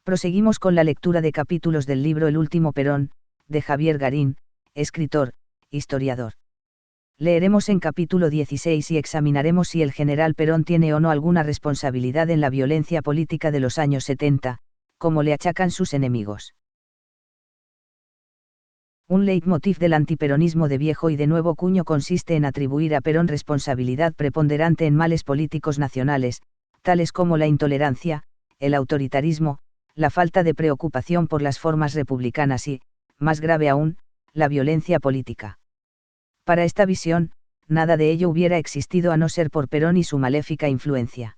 Proseguimos con la lectura de capítulos del libro El último Perón, de Javier Garín, escritor, historiador. Leeremos en capítulo 16 y examinaremos si el general Perón tiene o no alguna responsabilidad en la violencia política de los años 70, como le achacan sus enemigos. Un leitmotiv del antiperonismo de viejo y de nuevo cuño consiste en atribuir a Perón responsabilidad preponderante en males políticos nacionales, tales como la intolerancia, el autoritarismo, la falta de preocupación por las formas republicanas y, más grave aún, la violencia política. Para esta visión, nada de ello hubiera existido a no ser por Perón y su maléfica influencia.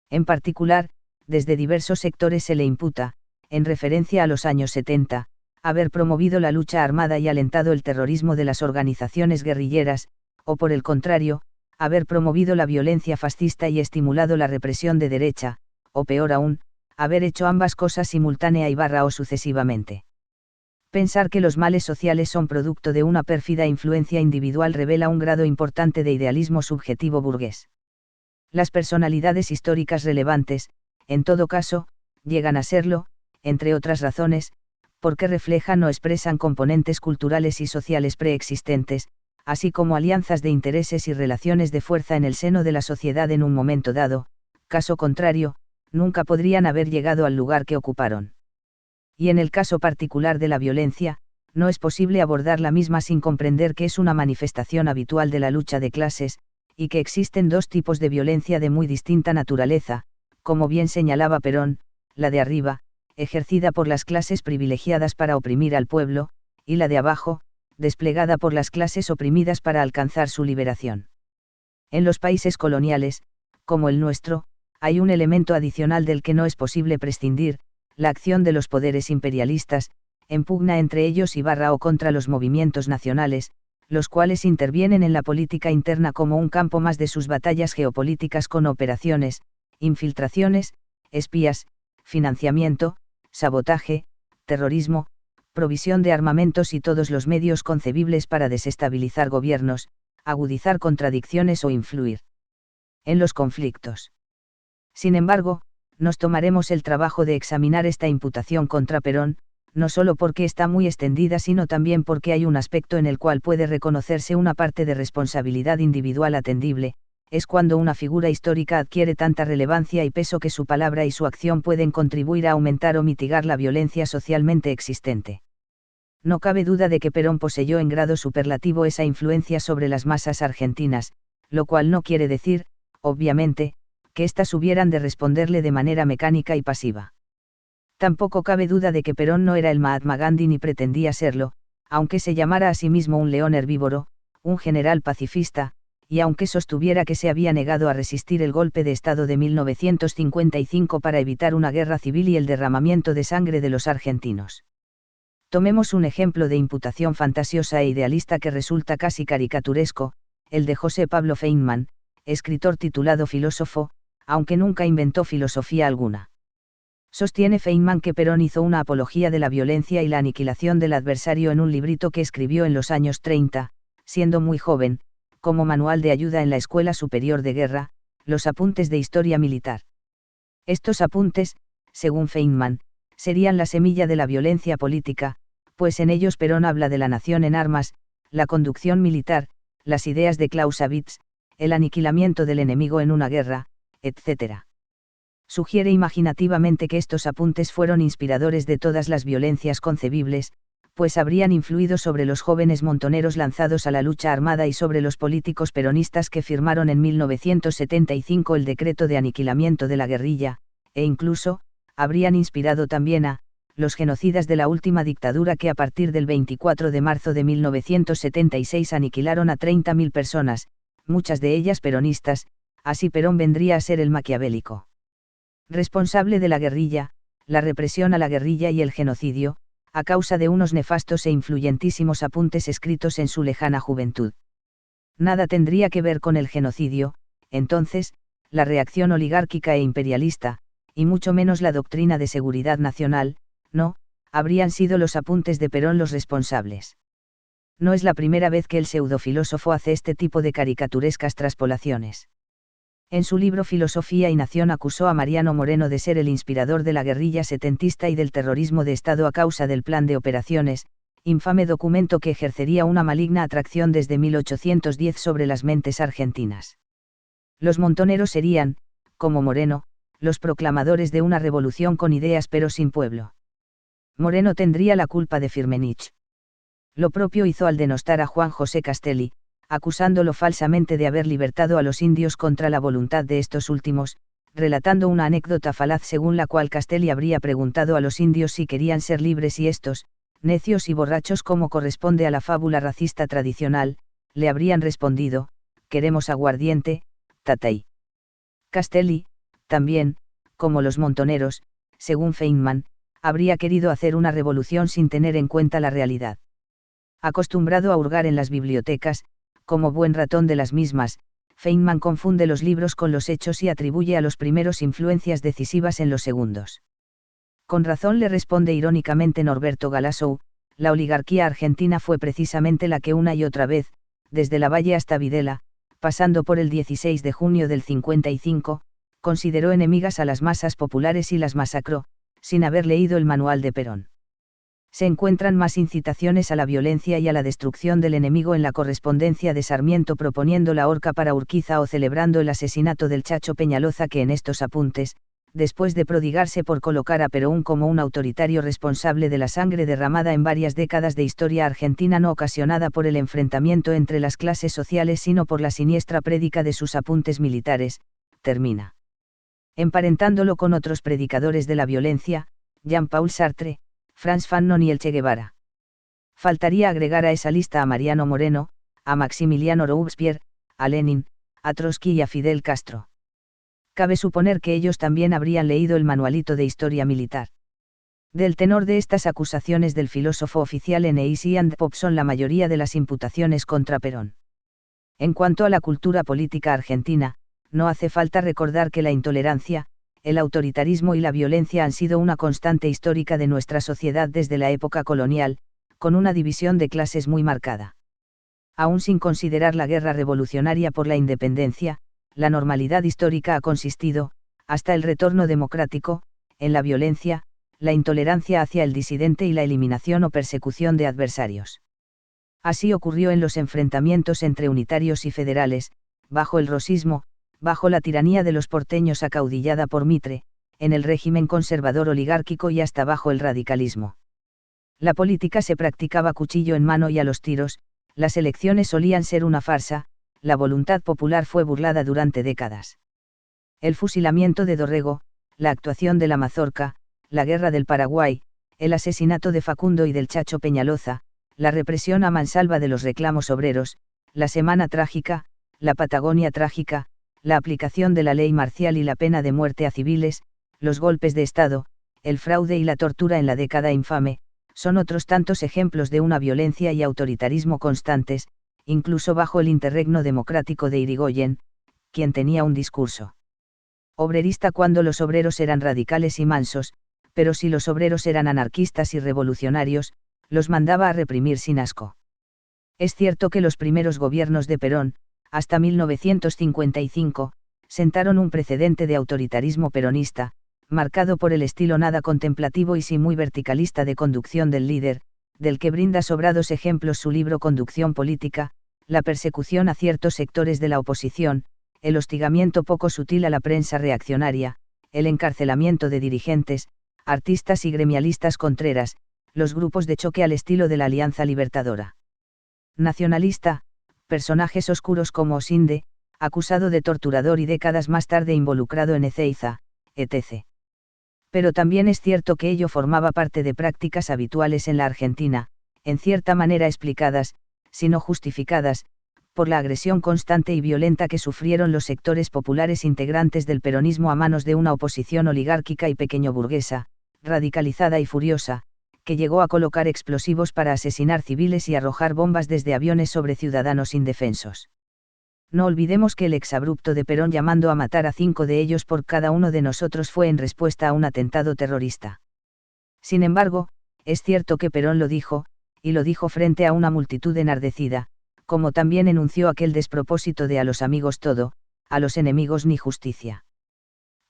En particular, desde diversos sectores se le imputa, en referencia a los años 70, haber promovido la lucha armada y alentado el terrorismo de las organizaciones guerrilleras, o por el contrario, haber promovido la violencia fascista y estimulado la represión de derecha, o peor aún, haber hecho ambas cosas simultánea y o sucesivamente. Pensar que los males sociales son producto de una pérfida influencia individual revela un grado importante de idealismo subjetivo burgués. Las personalidades históricas relevantes, en todo caso, llegan a serlo, entre otras razones, porque reflejan o expresan componentes culturales y sociales preexistentes, así como alianzas de intereses y relaciones de fuerza en el seno de la sociedad en un momento dado. Caso contrario, nunca podrían haber llegado al lugar que ocuparon. Y en el caso particular de la violencia, no es posible abordar la misma sin comprender que es una manifestación habitual de la lucha de clases, y que existen dos tipos de violencia de muy distinta naturaleza, como bien señalaba Perón, la de arriba, ejercida por las clases privilegiadas para oprimir al pueblo, y la de abajo, desplegada por las clases oprimidas para alcanzar su liberación. En los países coloniales, como el nuestro, hay un elemento adicional del que no es posible prescindir, la acción de los poderes imperialistas, en pugna entre ellos y o contra los movimientos nacionales, los cuales intervienen en la política interna como un campo más de sus batallas geopolíticas con operaciones, infiltraciones, espías, financiamiento, sabotaje, terrorismo, provisión de armamentos y todos los medios concebibles para desestabilizar gobiernos, agudizar contradicciones o influir en los conflictos. Sin embargo, nos tomaremos el trabajo de examinar esta imputación contra Perón, no solo porque está muy extendida sino también porque hay un aspecto en el cual puede reconocerse una parte de responsabilidad individual atendible, es cuando una figura histórica adquiere tanta relevancia y peso que su palabra y su acción pueden contribuir a aumentar o mitigar la violencia socialmente existente. No cabe duda de que Perón poseyó en grado superlativo esa influencia sobre las masas argentinas, lo cual no quiere decir, obviamente, que éstas hubieran de responderle de manera mecánica y pasiva. Tampoco cabe duda de que Perón no era el Mahatma Gandhi ni pretendía serlo, aunque se llamara a sí mismo un león herbívoro, un general pacifista, y aunque sostuviera que se había negado a resistir el golpe de Estado de 1955 para evitar una guerra civil y el derramamiento de sangre de los argentinos. Tomemos un ejemplo de imputación fantasiosa e idealista que resulta casi caricaturesco, el de José Pablo Feynman, escritor titulado filósofo, aunque nunca inventó filosofía alguna. Sostiene Feynman que Perón hizo una apología de la violencia y la aniquilación del adversario en un librito que escribió en los años 30, siendo muy joven, como manual de ayuda en la Escuela Superior de Guerra, los apuntes de historia militar. Estos apuntes, según Feynman, serían la semilla de la violencia política, pues en ellos Perón habla de la nación en armas, la conducción militar, las ideas de Clausewitz, el aniquilamiento del enemigo en una guerra, etc. Sugiere imaginativamente que estos apuntes fueron inspiradores de todas las violencias concebibles, pues habrían influido sobre los jóvenes montoneros lanzados a la lucha armada y sobre los políticos peronistas que firmaron en 1975 el decreto de aniquilamiento de la guerrilla, e incluso, habrían inspirado también a los genocidas de la última dictadura que a partir del 24 de marzo de 1976 aniquilaron a 30.000 personas, muchas de ellas peronistas, así Perón vendría a ser el maquiavélico responsable de la guerrilla, la represión a la guerrilla y el genocidio, a causa de unos nefastos e influyentísimos apuntes escritos en su lejana juventud. Nada tendría que ver con el genocidio, entonces, la reacción oligárquica e imperialista, y mucho menos la doctrina de seguridad nacional, no, habrían sido los apuntes de Perón los responsables. No es la primera vez que el pseudofilósofo hace este tipo de caricaturescas traspolaciones. En su libro Filosofía y Nación acusó a Mariano Moreno de ser el inspirador de la guerrilla setentista y del terrorismo de Estado a causa del Plan de Operaciones, infame documento que ejercería una maligna atracción desde 1810 sobre las mentes argentinas. Los montoneros serían, como Moreno, los proclamadores de una revolución con ideas pero sin pueblo. Moreno tendría la culpa de Firmenich. Lo propio hizo al denostar a Juan José Castelli, acusándolo falsamente de haber libertado a los indios contra la voluntad de estos últimos, relatando una anécdota falaz según la cual Castelli habría preguntado a los indios si querían ser libres y estos, necios y borrachos como corresponde a la fábula racista tradicional, le habrían respondido, queremos aguardiente, tatay. Castelli, también, como los montoneros, según Feynman, habría querido hacer una revolución sin tener en cuenta la realidad. Acostumbrado a hurgar en las bibliotecas, como buen ratón de las mismas, Feynman confunde los libros con los hechos y atribuye a los primeros influencias decisivas en los segundos. Con razón le responde irónicamente Norberto Galassou, la oligarquía argentina fue precisamente la que una y otra vez, desde Lavalle hasta Videla, pasando por el 16 de junio del 55, consideró enemigas a las masas populares y las masacró, sin haber leído el manual de Perón. Se encuentran más incitaciones a la violencia y a la destrucción del enemigo en la correspondencia de Sarmiento proponiendo la horca para Urquiza o celebrando el asesinato del Chacho Peñaloza que en estos apuntes, después de prodigarse por colocar a Perón como un autoritario responsable de la sangre derramada en varias décadas de historia argentina no ocasionada por el enfrentamiento entre las clases sociales sino por la siniestra prédica de sus apuntes militares, termina. Emparentándolo con otros predicadores de la violencia, Jean-Paul Sartre, Frantz Fanon y el Che Guevara. Faltaría agregar a esa lista a Mariano Moreno, a Maximiliano Robespierre, a Lenin, a Trotsky y a Fidel Castro. Cabe suponer que ellos también habrían leído el manualito de historia militar. Del tenor de estas acusaciones del filósofo oficial en Easy and Pop son la mayoría de las imputaciones contra Perón. En cuanto a la cultura política argentina, no hace falta recordar que la intolerancia, el autoritarismo y la violencia han sido una constante histórica de nuestra sociedad desde la época colonial, con una división de clases muy marcada. Aún sin considerar la guerra revolucionaria por la independencia, la normalidad histórica ha consistido, hasta el retorno democrático, en la violencia, la intolerancia hacia el disidente y la eliminación o persecución de adversarios. Así ocurrió en los enfrentamientos entre unitarios y federales, bajo el rosismo, bajo la tiranía de los porteños acaudillada por Mitre, en el régimen conservador oligárquico y hasta bajo el radicalismo. La política se practicaba cuchillo en mano y a los tiros, las elecciones solían ser una farsa, la voluntad popular fue burlada durante décadas. El fusilamiento de Dorrego, la actuación de la Mazorca, la guerra del Paraguay, el asesinato de Facundo y del Chacho Peñaloza, la represión a mansalva de los reclamos obreros, la Semana Trágica, la Patagonia Trágica, la aplicación de la ley marcial y la pena de muerte a civiles, los golpes de Estado, el fraude y la tortura en la década infame, son otros tantos ejemplos de una violencia y autoritarismo constantes, incluso bajo el interregno democrático de Irigoyen, quien tenía un discurso obrerista cuando los obreros eran radicales y mansos, pero si los obreros eran anarquistas y revolucionarios, los mandaba a reprimir sin asco. Es cierto que los primeros gobiernos de Perón, hasta 1955, sentaron un precedente de autoritarismo peronista, marcado por el estilo nada contemplativo y sí muy verticalista de conducción del líder, del que brinda sobrados ejemplos su libro Conducción Política, la persecución a ciertos sectores de la oposición, el hostigamiento poco sutil a la prensa reaccionaria, el encarcelamiento de dirigentes, artistas y gremialistas contreras, los grupos de choque al estilo de la Alianza Libertadora Nacionalista, personajes oscuros como Osinde, acusado de torturador y décadas más tarde involucrado en Ezeiza, etc. Pero también es cierto que ello formaba parte de prácticas habituales en la Argentina, en cierta manera explicadas, si no justificadas, por la agresión constante y violenta que sufrieron los sectores populares integrantes del peronismo a manos de una oposición oligárquica y pequeño burguesa, radicalizada y furiosa, que llegó a colocar explosivos para asesinar civiles y arrojar bombas desde aviones sobre ciudadanos indefensos. No olvidemos que el exabrupto de Perón llamando a matar a 5 de ellos por cada uno de nosotros fue en respuesta a un atentado terrorista. Sin embargo, es cierto que Perón lo dijo, y lo dijo frente a una multitud enardecida, como también enunció aquel despropósito de a los amigos todo, a los enemigos ni justicia.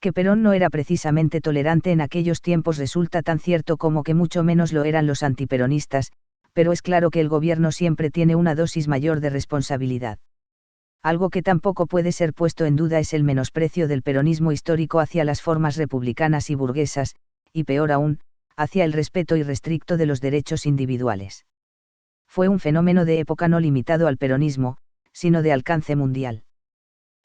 Que Perón no era precisamente tolerante en aquellos tiempos resulta tan cierto como que mucho menos lo eran los antiperonistas, pero es claro que el gobierno siempre tiene una dosis mayor de responsabilidad. Algo que tampoco puede ser puesto en duda es el menosprecio del peronismo histórico hacia las formas republicanas y burguesas, y peor aún, hacia el respeto irrestricto de los derechos individuales. Fue un fenómeno de época no limitado al peronismo, sino de alcance mundial.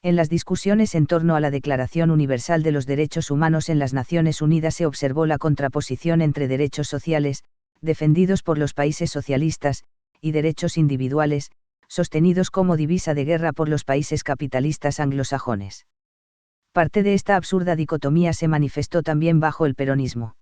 En las discusiones en torno a la Declaración Universal de los Derechos Humanos en las Naciones Unidas se observó la contraposición entre derechos sociales, defendidos por los países socialistas, y derechos individuales, sostenidos como divisa de guerra por los países capitalistas anglosajones. Parte de esta absurda dicotomía se manifestó también bajo el peronismo.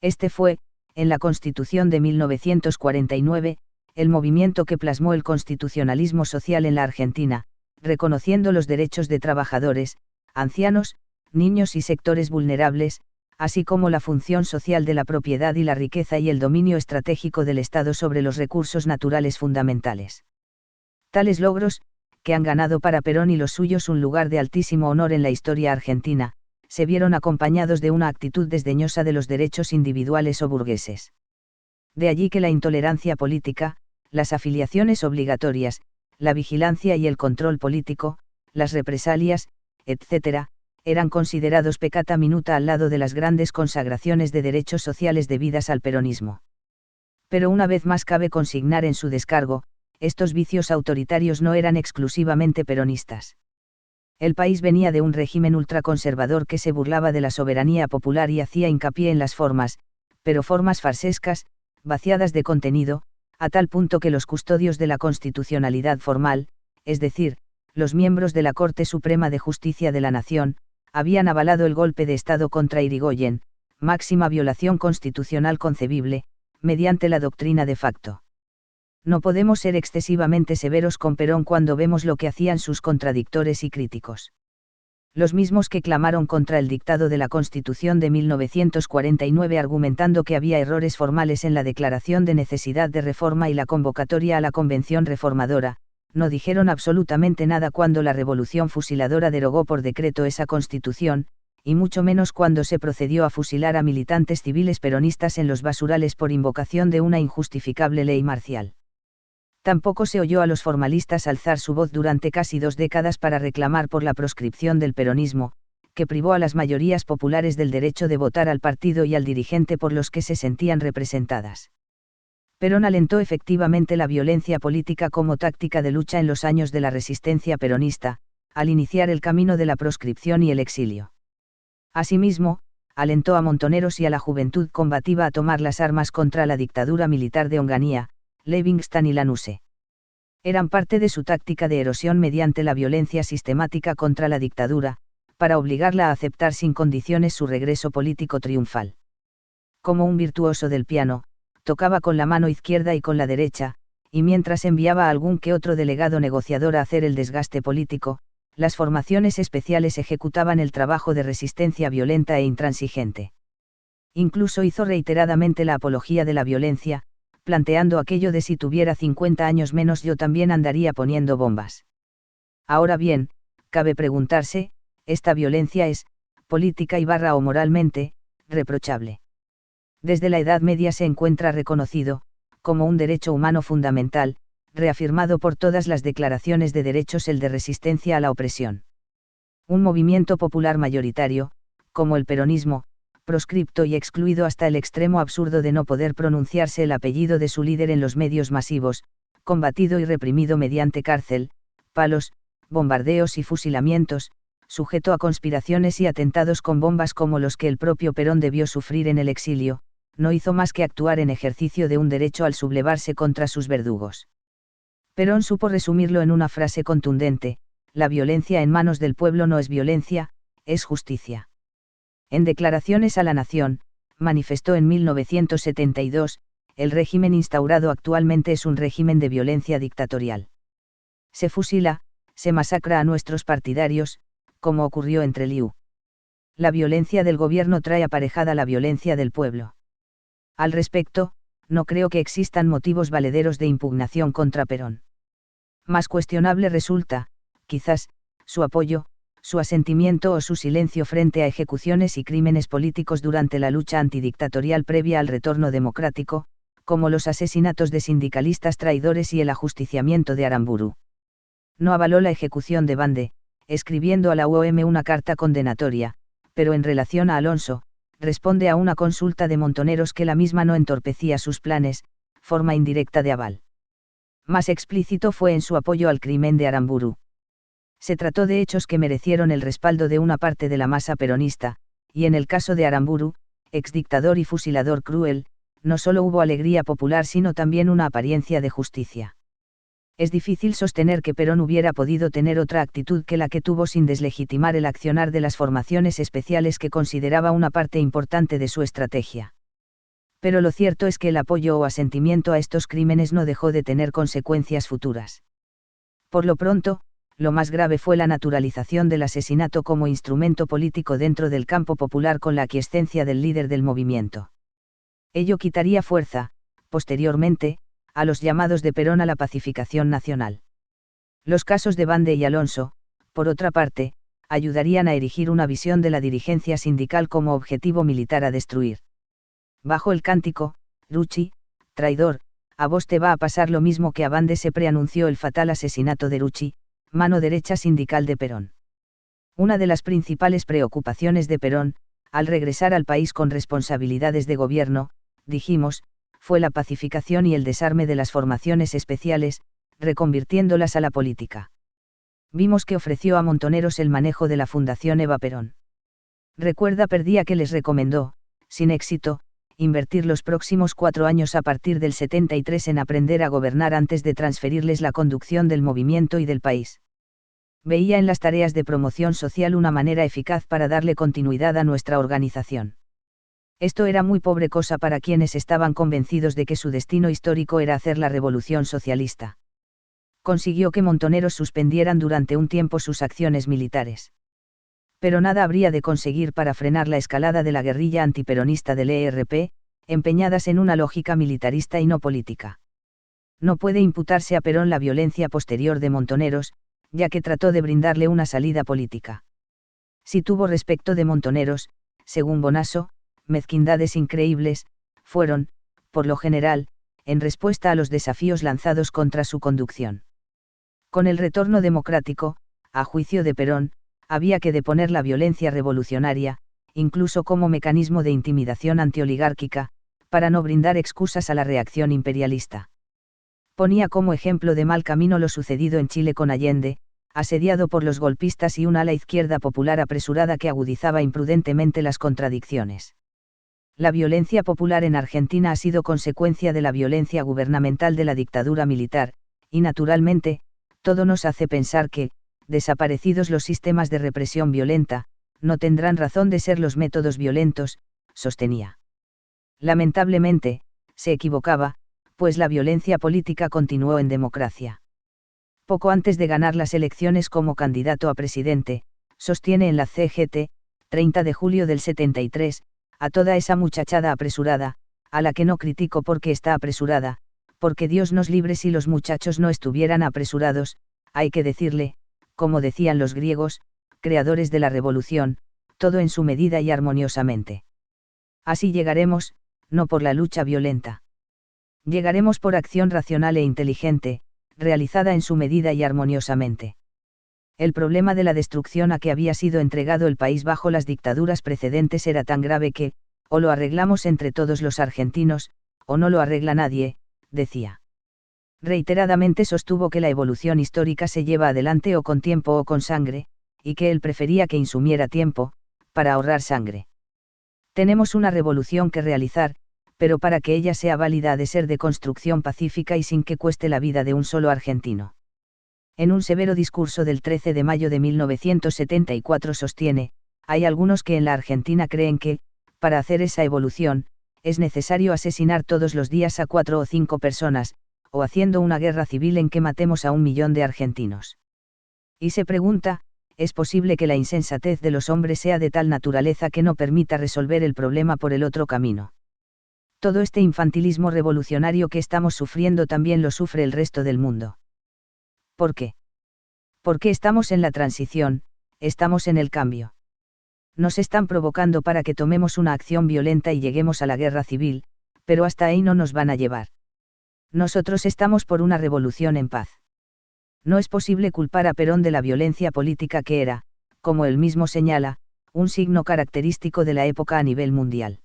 Este fue, en la Constitución de 1949, el movimiento que plasmó el constitucionalismo social en la Argentina, reconociendo los derechos de trabajadores, ancianos, niños y sectores vulnerables, así como la función social de la propiedad y la riqueza y el dominio estratégico del Estado sobre los recursos naturales fundamentales. Tales logros, que han ganado para Perón y los suyos un lugar de altísimo honor en la historia argentina, se vieron acompañados de una actitud desdeñosa de los derechos individuales o burgueses. De allí que la intolerancia política, las afiliaciones obligatorias, la vigilancia y el control político, las represalias, etc., eran considerados peccata minuta al lado de las grandes consagraciones de derechos sociales debidas al peronismo. Pero una vez más cabe consignar en su descargo, estos vicios autoritarios no eran exclusivamente peronistas. El país venía de un régimen ultraconservador que se burlaba de la soberanía popular y hacía hincapié en las formas, pero formas farsescas, vaciadas de contenido, a tal punto que los custodios de la constitucionalidad formal, es decir, los miembros de la Corte Suprema de Justicia de la Nación, habían avalado el golpe de Estado contra Irigoyen, máxima violación constitucional concebible, mediante la doctrina de facto. No podemos ser excesivamente severos con Perón cuando vemos lo que hacían sus contradictores y críticos. Los mismos que clamaron contra el dictado de la Constitución de 1949 argumentando que había errores formales en la declaración de necesidad de reforma y la convocatoria a la Convención Reformadora, no dijeron absolutamente nada cuando la Revolución Fusiladora derogó por decreto esa Constitución, y mucho menos cuando se procedió a fusilar a militantes civiles peronistas en los basurales por invocación de una injustificable ley marcial. Tampoco se oyó a los formalistas alzar su voz durante casi 2 décadas para reclamar por la proscripción del peronismo, que privó a las mayorías populares del derecho de votar al partido y al dirigente por los que se sentían representadas. Perón alentó efectivamente la violencia política como táctica de lucha en los años de la resistencia peronista, al iniciar el camino de la proscripción y el exilio. Asimismo, alentó a montoneros y a la juventud combativa a tomar las armas contra la dictadura militar de Onganía, Livingston y Lanusse. Eran parte de su táctica de erosión mediante la violencia sistemática contra la dictadura, para obligarla a aceptar sin condiciones su regreso político triunfal. Como un virtuoso del piano, tocaba con la mano izquierda y con la derecha, y mientras enviaba a algún que otro delegado negociador a hacer el desgaste político, las formaciones especiales ejecutaban el trabajo de resistencia violenta e intransigente. Incluso hizo reiteradamente la apología de la violencia, planteando aquello de si tuviera 50 años menos yo también andaría poniendo bombas. Ahora bien, cabe preguntarse, ¿esta violencia es, política y o moralmente, reprochable? Desde la Edad Media se encuentra reconocido, como un derecho humano fundamental, reafirmado por todas las declaraciones de derechos el de resistencia a la opresión. Un movimiento popular mayoritario, como el peronismo, proscripto y excluido hasta el extremo absurdo de no poder pronunciarse el apellido de su líder en los medios masivos, combatido y reprimido mediante cárcel, palos, bombardeos y fusilamientos, sujeto a conspiraciones y atentados con bombas como los que el propio Perón debió sufrir en el exilio, no hizo más que actuar en ejercicio de un derecho al sublevarse contra sus verdugos. Perón supo resumirlo en una frase contundente: la violencia en manos del pueblo no es violencia, es justicia. En Declaraciones a la Nación, manifestó en 1972, el régimen instaurado actualmente es un régimen de violencia dictatorial. Se fusila, se masacra a nuestros partidarios, como ocurrió entre Liu. La violencia del gobierno trae aparejada la violencia del pueblo. Al respecto, no creo que existan motivos valederos de impugnación contra Perón. Más cuestionable resulta, quizás, su apoyo, su asentimiento o su silencio frente a ejecuciones y crímenes políticos durante la lucha antidictatorial previa al retorno democrático, como los asesinatos de sindicalistas traidores y el ajusticiamiento de Aramburu. No avaló la ejecución de Bande, escribiendo a la OM una carta condenatoria, pero en relación a Alonso, responde a una consulta de Montoneros que la misma no entorpecía sus planes, forma indirecta de aval. Más explícito fue en su apoyo al crimen de Aramburu. Se trató de hechos que merecieron el respaldo de una parte de la masa peronista, y en el caso de Aramburu, exdictador y fusilador cruel, no solo hubo alegría popular sino también una apariencia de justicia. Es difícil sostener que Perón hubiera podido tener otra actitud que la que tuvo sin deslegitimar el accionar de las formaciones especiales que consideraba una parte importante de su estrategia. Pero lo cierto es que el apoyo o asentimiento a estos crímenes no dejó de tener consecuencias futuras. Por lo pronto, lo más grave fue la naturalización del asesinato como instrumento político dentro del campo popular con la aquiescencia del líder del movimiento. Ello quitaría fuerza, posteriormente, a los llamados de Perón a la pacificación nacional. Los casos de Bande y Alonso, por otra parte, ayudarían a erigir una visión de la dirigencia sindical como objetivo militar a destruir. Bajo el cántico, Rucci, traidor, a vos te va a pasar lo mismo que a Bande, se preanunció el fatal asesinato de Rucci, mano derecha sindical de Perón. Una de las principales preocupaciones de Perón, al regresar al país con responsabilidades de gobierno, dijimos, fue la pacificación y el desarme de las formaciones especiales, reconvirtiéndolas a la política. Vimos que ofreció a Montoneros el manejo de la Fundación Eva Perón. Recuerda Perdía que les recomendó, sin éxito, invertir los próximos 4 años a partir del 73 en aprender a gobernar antes de transferirles la conducción del movimiento y del país. Veía en las tareas de promoción social una manera eficaz para darle continuidad a nuestra organización. Esto era muy pobre cosa para quienes estaban convencidos de que su destino histórico era hacer la revolución socialista. Consiguió que Montoneros suspendieran durante un tiempo sus acciones militares. Pero nada habría de conseguir para frenar la escalada de la guerrilla antiperonista del ERP, empeñadas en una lógica militarista y no política. No puede imputarse a Perón la violencia posterior de Montoneros, ya que trató de brindarle una salida política. Si tuvo respecto de Montoneros, según Bonasso, mezquindades increíbles, fueron, por lo general, en respuesta a los desafíos lanzados contra su conducción. Con el retorno democrático, a juicio de Perón, había que deponer la violencia revolucionaria, incluso como mecanismo de intimidación antioligárquica, para no brindar excusas a la reacción imperialista. Ponía como ejemplo de mal camino lo sucedido en Chile con Allende, asediado por los golpistas y un ala izquierda popular apresurada que agudizaba imprudentemente las contradicciones. La violencia popular en Argentina ha sido consecuencia de la violencia gubernamental de la dictadura militar, y naturalmente, todo nos hace pensar que, desaparecidos los sistemas de represión violenta, no tendrán razón de ser los métodos violentos, sostenía. Lamentablemente, se equivocaba, pues la violencia política continuó en democracia. Poco antes de ganar las elecciones como candidato a presidente, sostiene en la CGT, 30 de julio del 73, a toda esa muchachada apresurada, a la que no critico porque está apresurada, porque Dios nos libre si los muchachos no estuvieran apresurados, hay que decirle, como decían los griegos, creadores de la revolución, todo en su medida y armoniosamente. Así llegaremos, no por la lucha violenta. Llegaremos por acción racional e inteligente, realizada en su medida y armoniosamente. El problema de la destrucción a que había sido entregado el país bajo las dictaduras precedentes era tan grave que, o lo arreglamos entre todos los argentinos, o no lo arregla nadie, decía. Reiteradamente sostuvo que la evolución histórica se lleva adelante o con tiempo o con sangre, y que él prefería que insumiera tiempo, para ahorrar sangre. Tenemos una revolución que realizar, pero para que ella sea válida ha de ser de construcción pacífica y sin que cueste la vida de un solo argentino. En un severo discurso del 13 de mayo de 1974 sostiene, hay algunos que en la Argentina creen que, para hacer esa evolución, es necesario asesinar todos los días a 4 o 5 personas, o haciendo una guerra civil en que matemos a 1 millón de argentinos. Y se pregunta, ¿es posible que la insensatez de los hombres sea de tal naturaleza que no permita resolver el problema por el otro camino? Todo este infantilismo revolucionario que estamos sufriendo también lo sufre el resto del mundo. ¿Por qué? Porque estamos en la transición, estamos en el cambio. Nos están provocando para que tomemos una acción violenta y lleguemos a la guerra civil, pero hasta ahí no nos van a llevar. Nosotros estamos por una revolución en paz. No es posible culpar a Perón de la violencia política que era, como él mismo señala, un signo característico de la época a nivel mundial.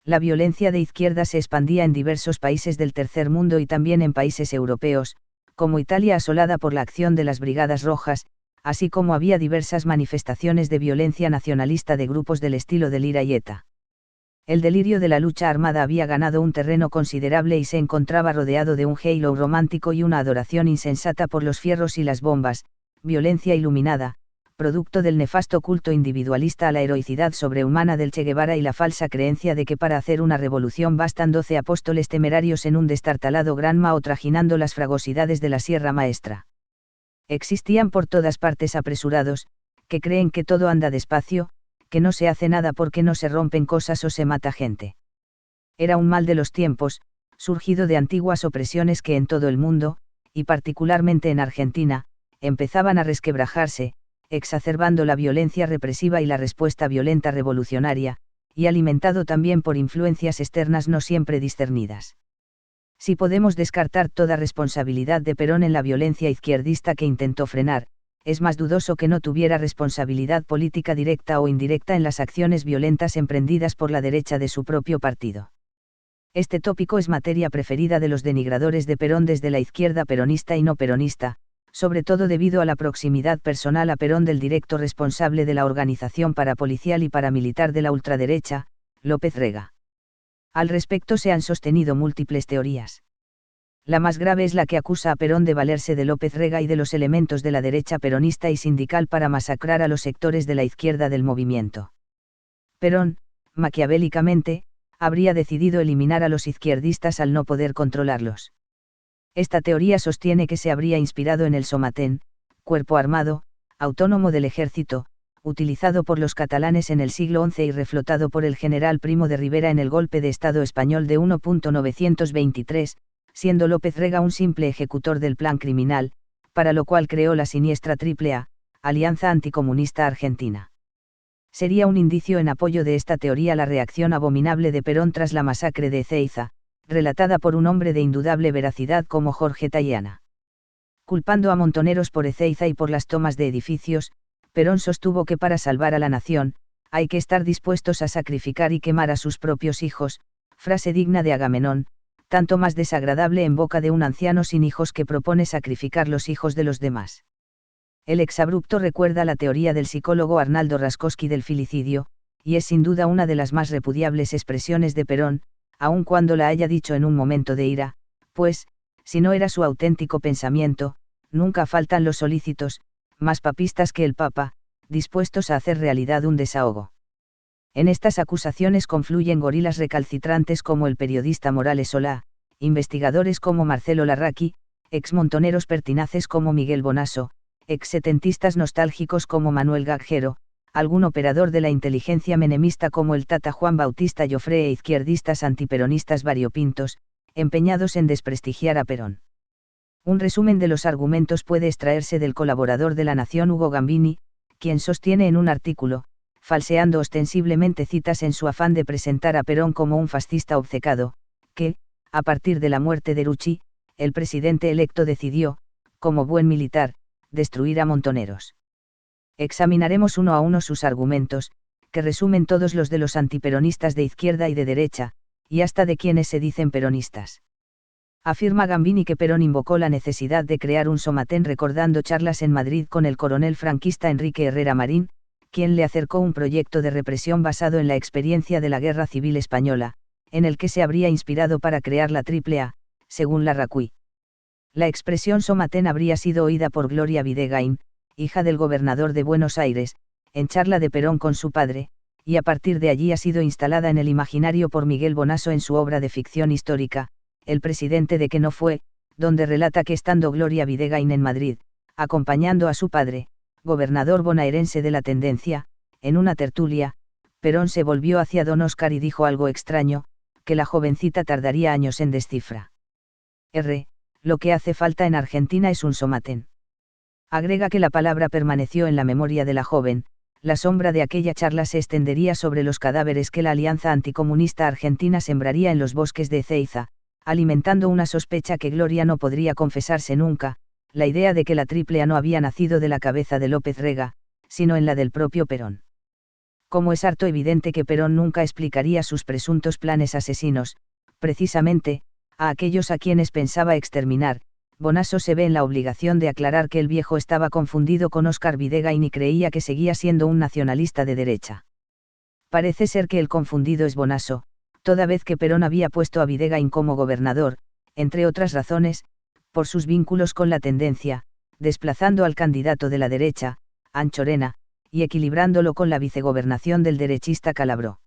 La violencia de izquierda se expandía en diversos países del tercer mundo y también en países europeos, como Italia asolada por la acción de las Brigadas Rojas, así como había diversas manifestaciones de violencia nacionalista de grupos del estilo del IRA y ETA. El delirio de la lucha armada había ganado un terreno considerable y se encontraba rodeado de un halo romántico y una adoración insensata por los fierros y las bombas, violencia iluminada, producto del nefasto culto individualista a la heroicidad sobrehumana del Che Guevara y la falsa creencia de que para hacer una revolución bastan 12 apóstoles temerarios en un destartalado granma o trajinando las fragosidades de la Sierra Maestra. Existían por todas partes apresurados, que creen que todo anda despacio, que no se hace nada porque no se rompen cosas o se mata gente. Era un mal de los tiempos, surgido de antiguas opresiones que en todo el mundo, y particularmente en Argentina, empezaban a resquebrajarse, exacerbando la violencia represiva y la respuesta violenta revolucionaria, y alimentado también por influencias externas no siempre discernidas. Si podemos descartar toda responsabilidad de Perón en la violencia izquierdista que intentó frenar, es más dudoso que no tuviera responsabilidad política directa o indirecta en las acciones violentas emprendidas por la derecha de su propio partido. Este tópico es materia preferida de los denigradores de Perón desde la izquierda peronista y no peronista, sobre todo debido a la proximidad personal a Perón del directo responsable de la organización parapolicial y paramilitar de la ultraderecha, López Rega. Al respecto se han sostenido múltiples teorías. La más grave es la que acusa a Perón de valerse de López Rega y de los elementos de la derecha peronista y sindical para masacrar a los sectores de la izquierda del movimiento. Perón, maquiavélicamente, habría decidido eliminar a los izquierdistas al no poder controlarlos. Esta teoría sostiene que se habría inspirado en el Somatén, cuerpo armado, autónomo del ejército, utilizado por los catalanes en el siglo XI y reflotado por el general Primo de Rivera en el golpe de Estado español de 1923, siendo López Rega un simple ejecutor del plan criminal, para lo cual creó la siniestra AAA, Alianza Anticomunista Argentina. Sería un indicio en apoyo de esta teoría la reacción abominable de Perón tras la masacre de Ezeiza, relatada por un hombre de indudable veracidad como Jorge Tayana. Culpando a montoneros por Ezeiza y por las tomas de edificios, Perón sostuvo que para salvar a la nación, hay que estar dispuestos a sacrificar y quemar a sus propios hijos, frase digna de Agamenón, tanto más desagradable en boca de un anciano sin hijos que propone sacrificar los hijos de los demás. El exabrupto recuerda la teoría del psicólogo Arnaldo Raskowski del filicidio, y es sin duda una de las más repudiables expresiones de Perón, aun cuando la haya dicho en un momento de ira, pues, si no era su auténtico pensamiento, nunca faltan los solícitos, más papistas que el Papa, dispuestos a hacer realidad un desahogo. En estas acusaciones confluyen gorilas recalcitrantes como el periodista Morales Solá, investigadores como Marcelo Larraqui, exmontoneros pertinaces como Miguel Bonasso, exsetentistas nostálgicos como Manuel Gagjero, algún operador de la inteligencia menemista como el Tata Juan Bautista Llofré e izquierdistas antiperonistas variopintos, empeñados en desprestigiar a Perón. Un resumen de los argumentos puede extraerse del colaborador de La Nación Hugo Gambini, quien sostiene en un artículo, falseando ostensiblemente citas en su afán de presentar a Perón como un fascista obcecado, que, a partir de la muerte de Rucci, el presidente electo decidió, como buen militar, destruir a montoneros. Examinaremos uno a uno sus argumentos, que resumen todos los de los antiperonistas de izquierda y de derecha, y hasta de quienes se dicen peronistas. Afirma Gambini que Perón invocó la necesidad de crear un Somatén recordando charlas en Madrid con el coronel franquista Enrique Herrera Marín, quien le acercó un proyecto de represión basado en la experiencia de la Guerra Civil Española, en el que se habría inspirado para crear la AAA, según Larraqui. La expresión Somatén habría sido oída por Gloria Videgain, hija del gobernador de Buenos Aires, en charla de Perón con su padre, y a partir de allí ha sido instalada en el imaginario por Miguel Bonasso en su obra de ficción histórica, El presidente de que no fue, donde relata que estando Gloria Videgain en Madrid, acompañando a su padre, gobernador bonaerense de la tendencia, en una tertulia, Perón se volvió hacia don Oscar y dijo algo extraño, que la jovencita tardaría años en descifrar. Lo que hace falta en Argentina es un Somatén. Agrega que la palabra permaneció en la memoria de la joven, la sombra de aquella charla se extendería sobre los cadáveres que la Alianza Anticomunista Argentina sembraría en los bosques de Ezeiza, alimentando una sospecha que Gloria no podría confesarse nunca, la idea de que la Triple A no había nacido de la cabeza de López Rega, sino en la del propio Perón. Como es harto evidente que Perón nunca explicaría sus presuntos planes asesinos, precisamente, a aquellos a quienes pensaba exterminar, Bonasso se ve en la obligación de aclarar que el viejo estaba confundido con Óscar Videgain y creía que seguía siendo un nacionalista de derecha. Parece ser que el confundido es Bonasso, toda vez que Perón había puesto a Videgain como gobernador, entre otras razones, por sus vínculos con la tendencia, desplazando al candidato de la derecha, Anchorena, y equilibrándolo con la vicegobernación del derechista Calabró.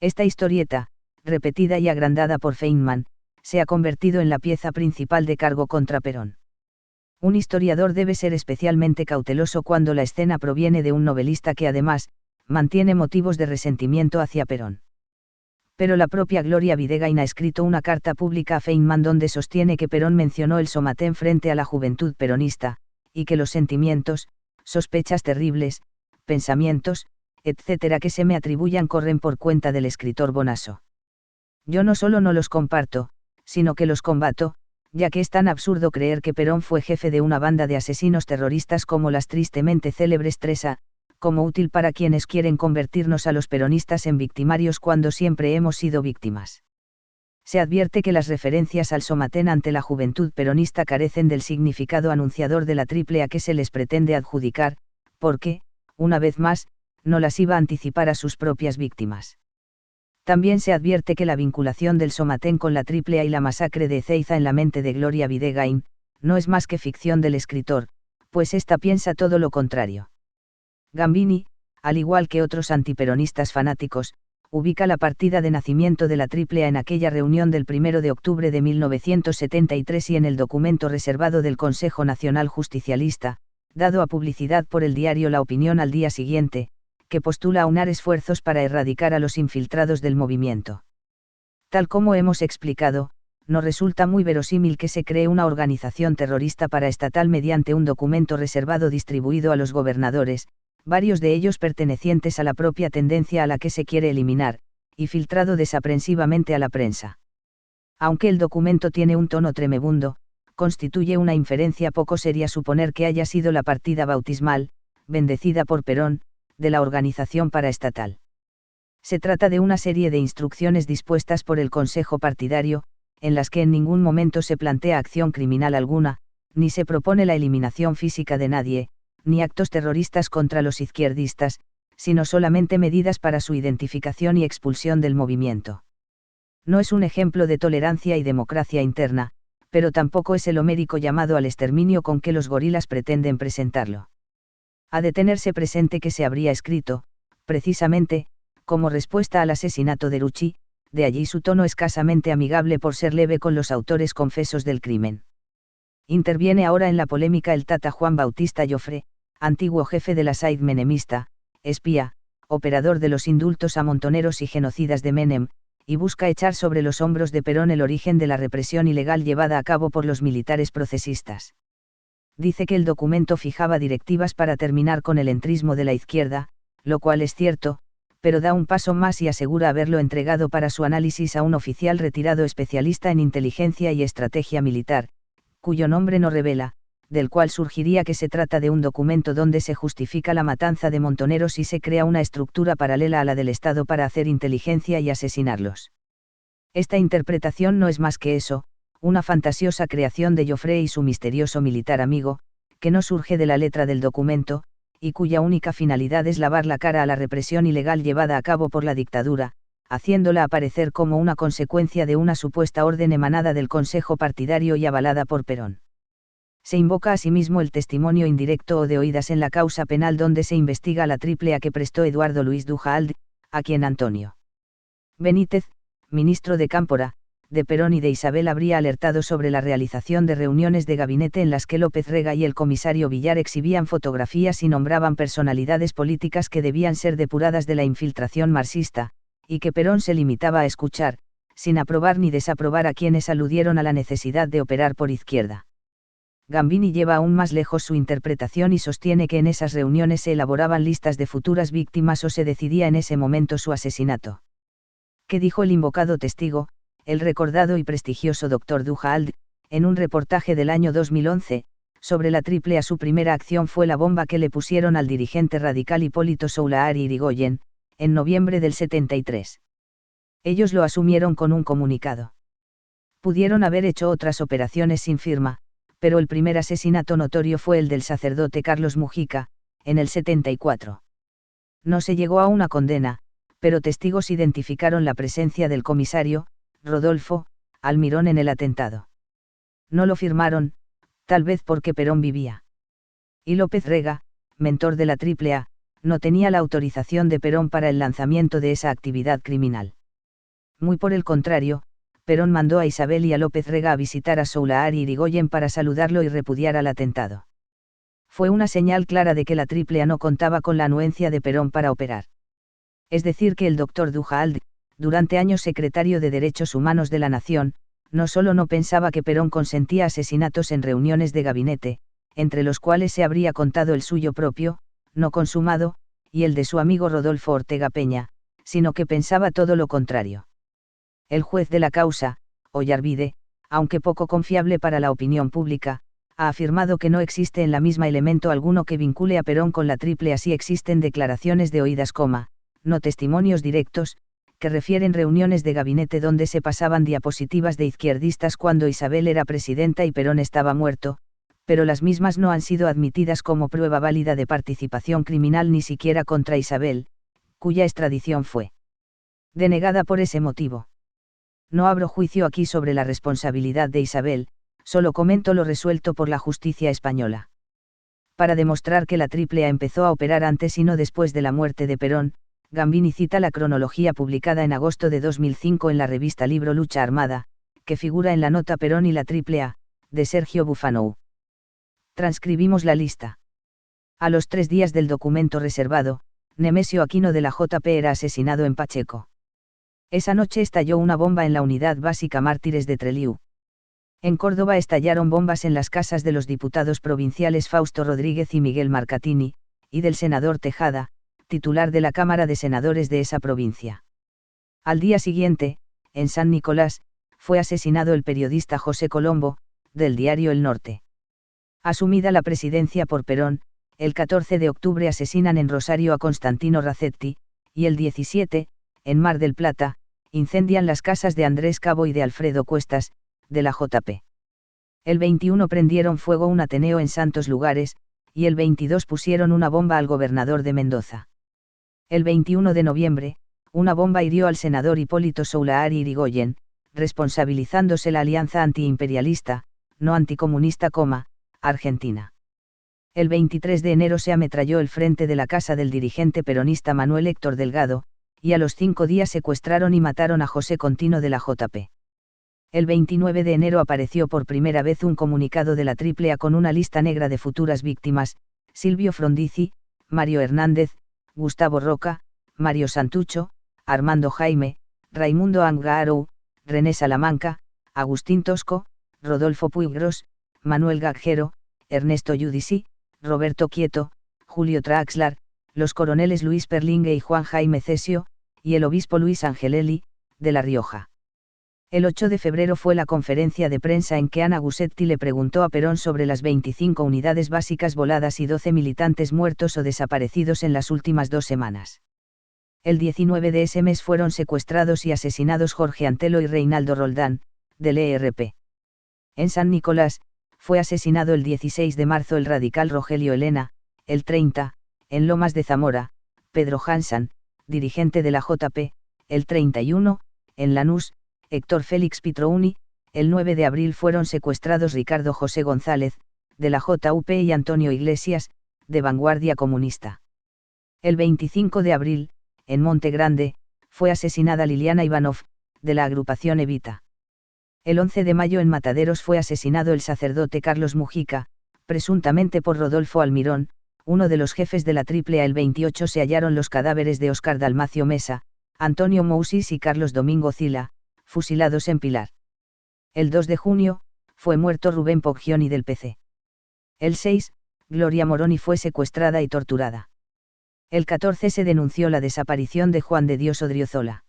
Esta historieta, repetida y agrandada por Feynman, se ha convertido en la pieza principal de cargo contra Perón. Un historiador debe ser especialmente cauteloso cuando la escena proviene de un novelista que además, mantiene motivos de resentimiento hacia Perón. Pero la propia Gloria Videgain ha escrito una carta pública a Feynman donde sostiene que Perón mencionó el Somatén frente a la juventud peronista, y que los sentimientos, sospechas terribles, pensamientos, etcétera que se me atribuyan corren por cuenta del escritor Bonasso. Yo no solo no los comparto, sino que los combato, ya que es tan absurdo creer que Perón fue jefe de una banda de asesinos terroristas como las tristemente célebres 3A, como útil para quienes quieren convertirnos a los peronistas en victimarios cuando siempre hemos sido víctimas. Se advierte que las referencias al Somatén ante la juventud peronista carecen del significado anunciador de la Triple A que se les pretende adjudicar, porque, una vez más, no las iba a anticipar a sus propias víctimas. También se advierte que la vinculación del Somatén con la Triple A y la masacre de Ezeiza en la mente de Gloria Videgain, no es más que ficción del escritor, pues ésta piensa todo lo contrario. Gambini, al igual que otros antiperonistas fanáticos, ubica la partida de nacimiento de la Triple A en aquella reunión del 1 de octubre de 1973 y en el documento reservado del Consejo Nacional Justicialista, dado a publicidad por el diario La Opinión al día siguiente, que postula aunar esfuerzos para erradicar a los infiltrados del movimiento. Tal como hemos explicado, no resulta muy verosímil que se cree una organización terrorista paraestatal mediante un documento reservado distribuido a los gobernadores, varios de ellos pertenecientes a la propia tendencia a la que se quiere eliminar, y filtrado desaprensivamente a la prensa. Aunque el documento tiene un tono tremebundo, constituye una inferencia poco seria suponer que haya sido la partida bautismal, bendecida por Perón, de la organización paraestatal. Se trata de una serie de instrucciones dispuestas por el Consejo Partidario, en las que en ningún momento se plantea acción criminal alguna, ni se propone la eliminación física de nadie, ni actos terroristas contra los izquierdistas, sino solamente medidas para su identificación y expulsión del movimiento. No es un ejemplo de tolerancia y democracia interna, pero tampoco es el homérico llamado al exterminio con que los gorilas pretenden presentarlo. Ha de tenerse presente que se habría escrito, precisamente, como respuesta al asesinato de Rucci, de allí su tono escasamente amigable por ser leve con los autores confesos del crimen. Interviene ahora en la polémica el Tata Juan Bautista Joffre, antiguo jefe de la Said menemista, espía, operador de los indultos a montoneros y genocidas de Menem, y busca echar sobre los hombros de Perón el origen de la represión ilegal llevada a cabo por los militares procesistas. Dice que el documento fijaba directivas para terminar con el entrismo de la izquierda, lo cual es cierto, pero da un paso más y asegura haberlo entregado para su análisis a un oficial retirado especialista en inteligencia y estrategia militar, cuyo nombre no revela, del cual surgiría que se trata de un documento donde se justifica la matanza de montoneros y se crea una estructura paralela a la del Estado para hacer inteligencia y asesinarlos. Esta interpretación no es más que eso, una fantasiosa creación de Joffre y su misterioso militar amigo, que no surge de la letra del documento, y cuya única finalidad es lavar la cara a la represión ilegal llevada a cabo por la dictadura, haciéndola aparecer como una consecuencia de una supuesta orden emanada del Consejo Partidario y avalada por Perón. Se invoca asimismo el testimonio indirecto o de oídas en la causa penal donde se investiga la Triple A que prestó Eduardo Luis Duhalde, a quien Antonio Benítez, ministro de Cámpora, de Perón y de Isabel habría alertado sobre la realización de reuniones de gabinete en las que López Rega y el comisario Villar exhibían fotografías y nombraban personalidades políticas que debían ser depuradas de la infiltración marxista, y que Perón se limitaba a escuchar, sin aprobar ni desaprobar a quienes aludieron a la necesidad de operar por izquierda. Gambini lleva aún más lejos su interpretación y sostiene que en esas reuniones se elaboraban listas de futuras víctimas o se decidía en ese momento su asesinato. ¿Qué dijo el invocado testigo, el recordado y prestigioso Dr. Duhalde, en un reportaje del año 2011, sobre la triple A? Su primera acción fue la bomba que le pusieron al dirigente radical Hipólito Soulahari Irigoyen, en noviembre del 73. Ellos lo asumieron con un comunicado. Pudieron haber hecho otras operaciones sin firma, pero el primer asesinato notorio fue el del sacerdote Carlos Mujica, en el 74. No se llegó a una condena, pero testigos identificaron la presencia del comisario, Rodolfo Almirón, en el atentado. No lo firmaron, tal vez porque Perón vivía. Y López Rega, mentor de la AAA, no tenía la autorización de Perón para el lanzamiento de esa actividad criminal. Muy por el contrario, Perón mandó a Isabel y a López Rega a visitar a Soulahari Irigoyen para saludarlo y repudiar al atentado. Fue una señal clara de que la AAA no contaba con la anuencia de Perón para operar. Es decir, que el Dr. Duhalde, durante años secretario de Derechos Humanos de la Nación, no solo no pensaba que Perón consentía asesinatos en reuniones de gabinete, entre los cuales se habría contado el suyo propio, no consumado, y el de su amigo Rodolfo Ortega Peña, sino que pensaba todo lo contrario. El juez de la causa, Ollarvide, aunque poco confiable para la opinión pública, ha afirmado que no existe en la misma elemento alguno que vincule a Perón con la AAA. Sí existen declaraciones de oídas, no testimonios directos, que refieren reuniones de gabinete donde se pasaban diapositivas de izquierdistas cuando Isabel era presidenta y Perón estaba muerto, pero las mismas no han sido admitidas como prueba válida de participación criminal ni siquiera contra Isabel, cuya extradición fue denegada por ese motivo. No abro juicio aquí sobre la responsabilidad de Isabel, solo comento lo resuelto por la justicia española. Para demostrar que la AAA empezó a operar antes y no después de la muerte de Perón, Gambini cita la cronología publicada en agosto de 2005 en la revista Libro Lucha Armada, que figura en la nota Perón y la AAA, de Sergio Bufanou. Transcribimos la lista. A los 3 días del documento reservado, Nemesio Aquino de la JP era asesinado en Pacheco. Esa noche estalló una bomba en la Unidad Básica Mártires de Trelew. En Córdoba estallaron bombas en las casas de los diputados provinciales Fausto Rodríguez y Miguel Marcatini, y del senador Tejada, titular de la Cámara de Senadores de esa provincia. Al día siguiente, en San Nicolás, fue asesinado el periodista José Colombo, del diario El Norte. Asumida la presidencia por Perón, el 14 de octubre asesinan en Rosario a Constantino Racetti, y el 17, en Mar del Plata, incendian las casas de Andrés Cabo y de Alfredo Cuestas, de la JP. El 21 prendieron fuego un ateneo en Santos Lugares, y el 22 pusieron una bomba al gobernador de Mendoza. El 21 de noviembre, una bomba hirió al senador Hipólito Soulahari Irigoyen, responsabilizándose la alianza antiimperialista, no anticomunista, Argentina. El 23 de enero se ametralló el frente de la casa del dirigente peronista Manuel Héctor Delgado, y a los 5 días secuestraron y mataron a José Contino de la JP. El 29 de enero apareció por primera vez un comunicado de la AAA con una lista negra de futuras víctimas: Silvio Frondizi, Mario Hernández, Gustavo Roca, Mario Santucho, Armando Jaime, Raimundo Angarou, René Salamanca, Agustín Tosco, Rodolfo Puigros, Manuel Gagjero, Ernesto Giudici, Roberto Quieto, Julio Traxlar, los coroneles Luis Perlingue y Juan Jaime Cesio, y el obispo Luis Angelelli, de La Rioja. El 8 de febrero fue la conferencia de prensa en que Ana Gusetti le preguntó a Perón sobre las 25 unidades básicas voladas y 12 militantes muertos o desaparecidos en las últimas 2 semanas. El 19 de ese mes fueron secuestrados y asesinados Jorge Antelo y Reinaldo Roldán, del ERP. En San Nicolás, fue asesinado el 16 de marzo el radical Rogelio Elena, el 30, en Lomas de Zamora, Pedro Hansan, dirigente de la JP, el 31, en Lanús, Héctor Félix Pitrouni, el 9 de abril fueron secuestrados Ricardo José González, de la JUP, y Antonio Iglesias, de Vanguardia Comunista. El 25 de abril, en Monte Grande, fue asesinada Liliana Ivanov, de la agrupación Evita. El 11 de mayo en Mataderos fue asesinado el sacerdote Carlos Mujica, presuntamente por Rodolfo Almirón, uno de los jefes de la AAA. El 28 se hallaron los cadáveres de Óscar Dalmacio Mesa, Antonio Mousis y Carlos Domingo Cila, fusilados en Pilar. El 2 de junio, fue muerto Rubén Poggioni del PC. El 6, Gloria Moroni fue secuestrada y torturada. El 14 se denunció la desaparición de Juan de Dios Odriozola.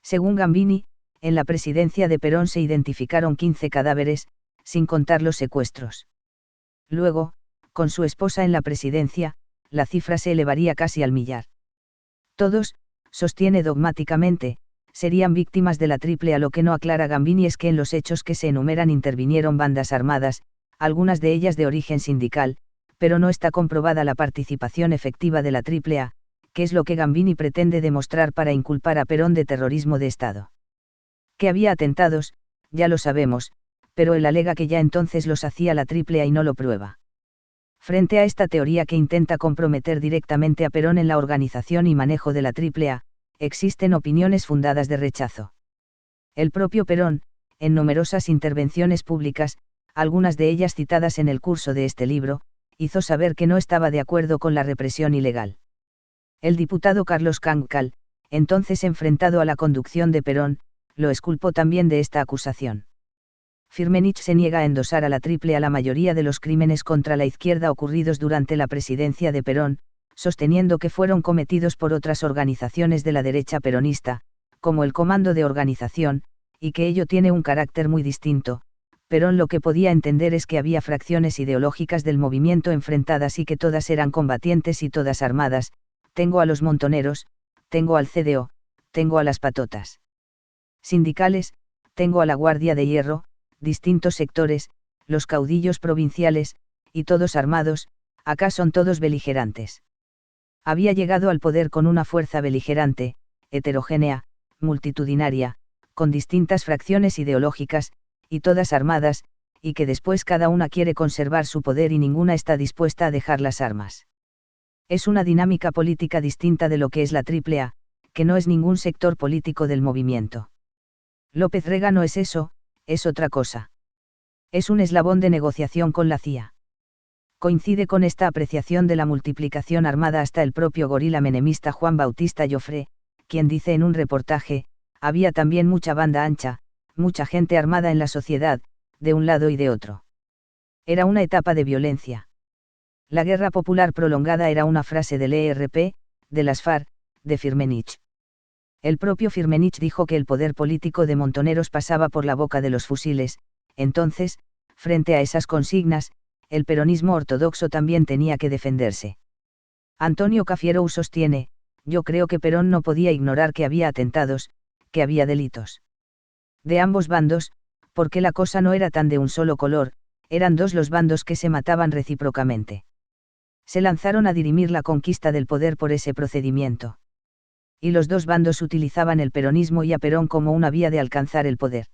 Según Gambini, en la presidencia de Perón se identificaron 15 cadáveres, sin contar los secuestros. Luego, con su esposa en la presidencia, la cifra se elevaría casi al millar. Todos, sostiene dogmáticamente, serían víctimas de la triple A. Lo que no aclara Gambini es que en los hechos que se enumeran intervinieron bandas armadas, algunas de ellas de origen sindical, pero no está comprobada la participación efectiva de la triple A, que es lo que Gambini pretende demostrar para inculpar a Perón de terrorismo de Estado. Que había atentados, ya lo sabemos, pero él alega que ya entonces los hacía la triple A y no lo prueba. Frente a esta teoría que intenta comprometer directamente a Perón en la organización y manejo de la triple A, existen opiniones fundadas de rechazo. El propio Perón, en numerosas intervenciones públicas, algunas de ellas citadas en el curso de este libro, hizo saber que no estaba de acuerdo con la represión ilegal. El diputado Carlos Cancal, entonces enfrentado a la conducción de Perón, lo exculpó también de esta acusación. Firmenich se niega a endosar a la triple A la mayoría de los crímenes contra la izquierda ocurridos durante la presidencia de Perón, sosteniendo que fueron cometidos por otras organizaciones de la derecha peronista, como el Comando de Organización, y que ello tiene un carácter muy distinto. Perón lo que podía entender es que había fracciones ideológicas del movimiento enfrentadas y que todas eran combatientes y todas armadas. Tengo a los montoneros, tengo al CDO, tengo a las patotas sindicales, tengo a la Guardia de Hierro, distintos sectores, los caudillos provinciales, y todos armados, acá son todos beligerantes. Había llegado al poder con una fuerza beligerante, heterogénea, multitudinaria, con distintas fracciones ideológicas, y todas armadas, y que después cada una quiere conservar su poder y ninguna está dispuesta a dejar las armas. Es una dinámica política distinta de lo que es la triple A, que no es ningún sector político del movimiento. López Rega no es eso, es otra cosa. Es un eslabón de negociación con la CIA. Coincide con esta apreciación de la multiplicación armada hasta el propio gorila menemista Juan Bautista Joffre, quien dice en un reportaje, había también mucha banda ancha, mucha gente armada en la sociedad, de un lado y de otro. Era una etapa de violencia. La guerra popular prolongada era una frase del ERP, de las FARC, de Firmenich. El propio Firmenich dijo que el poder político de Montoneros pasaba por la boca de los fusiles. Entonces, frente a esas consignas, el peronismo ortodoxo también tenía que defenderse. Antonio Cafiero sostiene, yo creo que Perón no podía ignorar que había atentados, que había delitos. De ambos bandos, porque la cosa no era tan de un solo color, eran dos los bandos que se mataban recíprocamente. Se lanzaron a dirimir la conquista del poder por ese procedimiento. Y los dos bandos utilizaban el peronismo y a Perón como una vía de alcanzar el poder.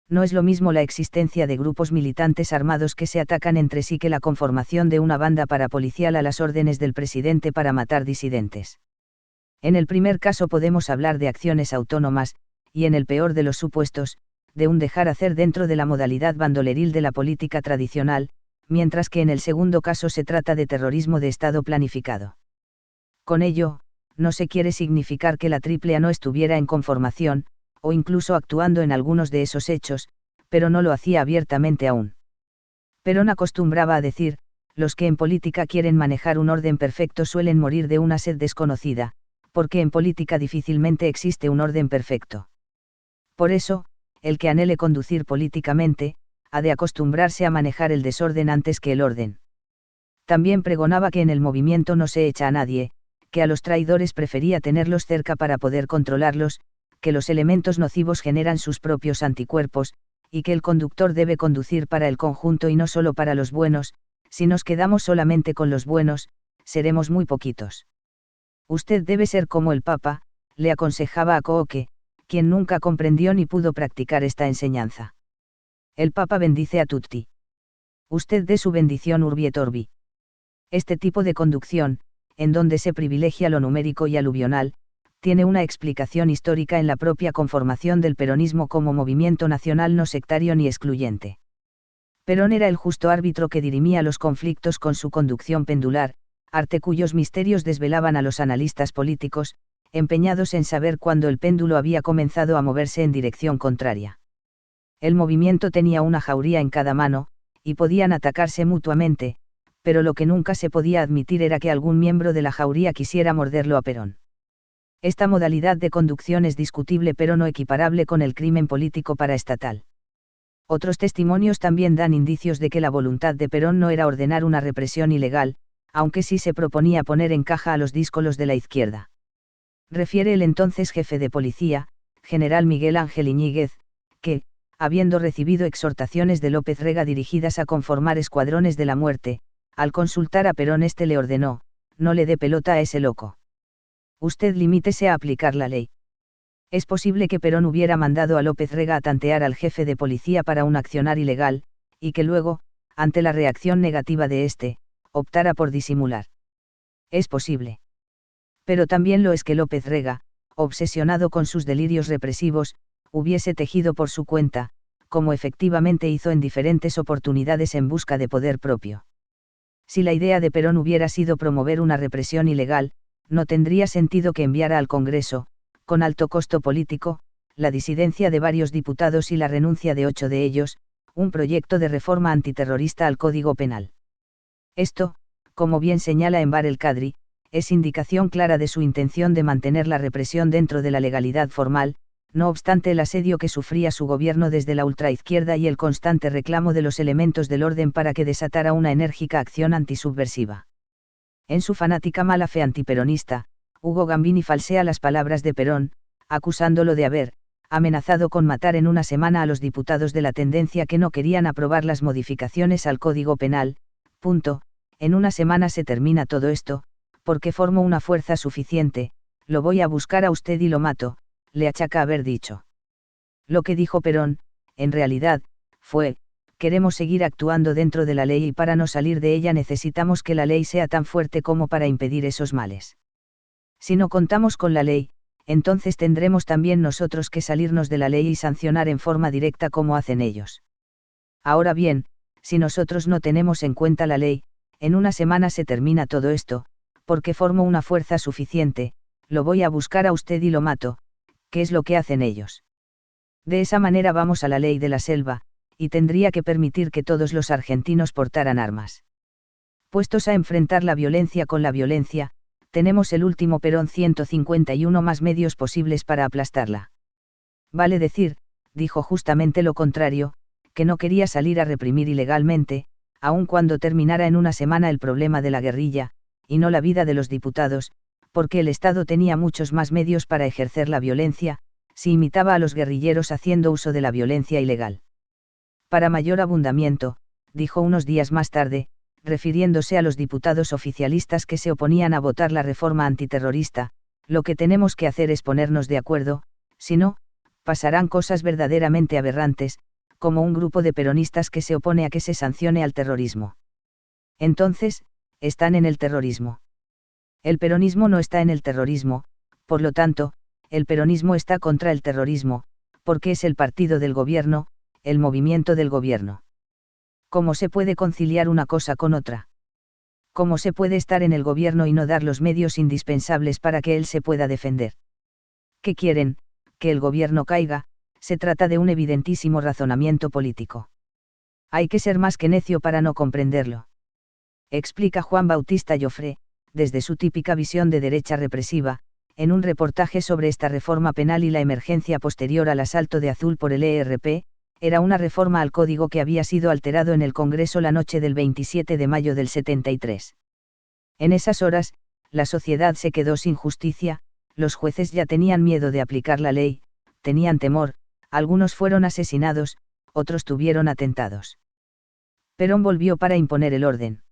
No es lo mismo la existencia de grupos militantes armados que se atacan entre sí que la conformación de una banda parapolicial a las órdenes del presidente para matar disidentes. En el primer caso podemos hablar de acciones autónomas, y en el peor de los supuestos, de un dejar hacer dentro de la modalidad bandoleril de la política tradicional, mientras que en el segundo caso se trata de terrorismo de Estado planificado. Con ello, no se quiere significar que la triple A no estuviera en conformación, o incluso actuando en algunos de esos hechos, pero no lo hacía abiertamente aún. Perón acostumbraba a decir, los que en política quieren manejar un orden perfecto suelen morir de una sed desconocida, porque en política difícilmente existe un orden perfecto. Por eso, el que anhele conducir políticamente, ha de acostumbrarse a manejar el desorden antes que el orden. También pregonaba que en el movimiento no se echa a nadie, que a los traidores prefería tenerlos cerca para poder controlarlos, que los elementos nocivos generan sus propios anticuerpos, y que el conductor debe conducir para el conjunto y no solo para los buenos. Si nos quedamos solamente con los buenos, seremos muy poquitos. Usted debe ser como el Papa, le aconsejaba a Cooke, quien nunca comprendió ni pudo practicar esta enseñanza. El Papa bendice a tutti. Usted dé su bendición urbi et orbi. Este tipo de conducción, en donde se privilegia lo numérico y aluvional, tiene una explicación histórica en la propia conformación del peronismo como movimiento nacional no sectario ni excluyente. Perón era el justo árbitro que dirimía los conflictos con su conducción pendular, arte cuyos misterios desvelaban a los analistas políticos, empeñados en saber cuándo el péndulo había comenzado a moverse en dirección contraria. El movimiento tenía una jauría en cada mano, y podían atacarse mutuamente, pero lo que nunca se podía admitir era que algún miembro de la jauría quisiera morderlo a Perón. Esta modalidad de conducción es discutible pero no equiparable con el crimen político paraestatal. Otros testimonios también dan indicios de que la voluntad de Perón no era ordenar una represión ilegal, aunque sí se proponía poner en caja a los díscolos de la izquierda. Refiere el entonces jefe de policía, general Miguel Ángel Iñiguez, que, habiendo recibido exhortaciones de López Rega dirigidas a conformar escuadrones de la muerte, al consultar a Perón este le ordenó: no le dé pelota a ese loco. Usted limítese a aplicar la ley. Es posible que Perón hubiera mandado a López Rega a tantear al jefe de policía para un accionar ilegal, y que luego, ante la reacción negativa de éste, optara por disimular. Es posible. Pero también lo es que López Rega, obsesionado con sus delirios represivos, hubiese tejido por su cuenta, como efectivamente hizo en diferentes oportunidades en busca de poder propio. Si la idea de Perón hubiera sido promover una represión ilegal, no tendría sentido que enviara al Congreso, con alto costo político, la disidencia de varios diputados y la renuncia de 8 de ellos, un proyecto de reforma antiterrorista al Código Penal. Esto, como bien señala Enver el-Kadri, es indicación clara de su intención de mantener la represión dentro de la legalidad formal, no obstante el asedio que sufría su gobierno desde la ultraizquierda y el constante reclamo de los elementos del orden para que desatara una enérgica acción antisubversiva. En su fanática mala fe antiperonista, Hugo Gambini falsea las palabras de Perón, acusándolo de haber amenazado con matar en una semana a los diputados de la tendencia que no querían aprobar las modificaciones al Código Penal. En una semana se termina todo esto, porque formo una fuerza suficiente, lo voy a buscar a usted y lo mato, le achaca haber dicho. Lo que dijo Perón, en realidad, fue: queremos seguir actuando dentro de la ley y para no salir de ella necesitamos que la ley sea tan fuerte como para impedir esos males. Si no contamos con la ley, entonces tendremos también nosotros que salirnos de la ley y sancionar en forma directa como hacen ellos. Ahora bien, si nosotros no tenemos en cuenta la ley, en una semana se termina todo esto, porque formo una fuerza suficiente, lo voy a buscar a usted y lo mato, que es lo que hacen ellos. De esa manera vamos a la ley de la selva, y tendría que permitir que todos los argentinos portaran armas. Puestos a enfrentar la violencia con la violencia, tenemos el último Perón 151 más medios posibles para aplastarla. Vale decir, dijo justamente lo contrario, que no quería salir a reprimir ilegalmente, aun cuando terminara en una semana el problema de la guerrilla, y no la vida de los diputados, porque el Estado tenía muchos más medios para ejercer la violencia, si imitaba a los guerrilleros haciendo uso de la violencia ilegal. Para mayor abundamiento, dijo unos días más tarde, refiriéndose a los diputados oficialistas que se oponían a votar la reforma antiterrorista, lo que tenemos que hacer es ponernos de acuerdo, si no, pasarán cosas verdaderamente aberrantes, como un grupo de peronistas que se opone a que se sancione al terrorismo. Entonces, están en el terrorismo. El peronismo no está en el terrorismo, por lo tanto, el peronismo está contra el terrorismo, porque es el partido del gobierno, el movimiento del gobierno. ¿Cómo se puede conciliar una cosa con otra? ¿Cómo se puede estar en el gobierno y no dar los medios indispensables para que él se pueda defender? ¿Qué quieren? Que el gobierno caiga. Se trata de un evidentísimo razonamiento político. Hay que ser más que necio para no comprenderlo. Explica Juan Bautista Llofré, desde su típica visión de derecha represiva, en un reportaje sobre esta reforma penal y la emergencia posterior al asalto de Azul por el ERP. Era una reforma al código que había sido alterado en el Congreso la noche del 27 de mayo del 73. En esas horas, la sociedad se quedó sin justicia, los jueces ya tenían miedo de aplicar la ley, tenían temor, algunos fueron asesinados, otros tuvieron atentados. Perón volvió para imponer el orden.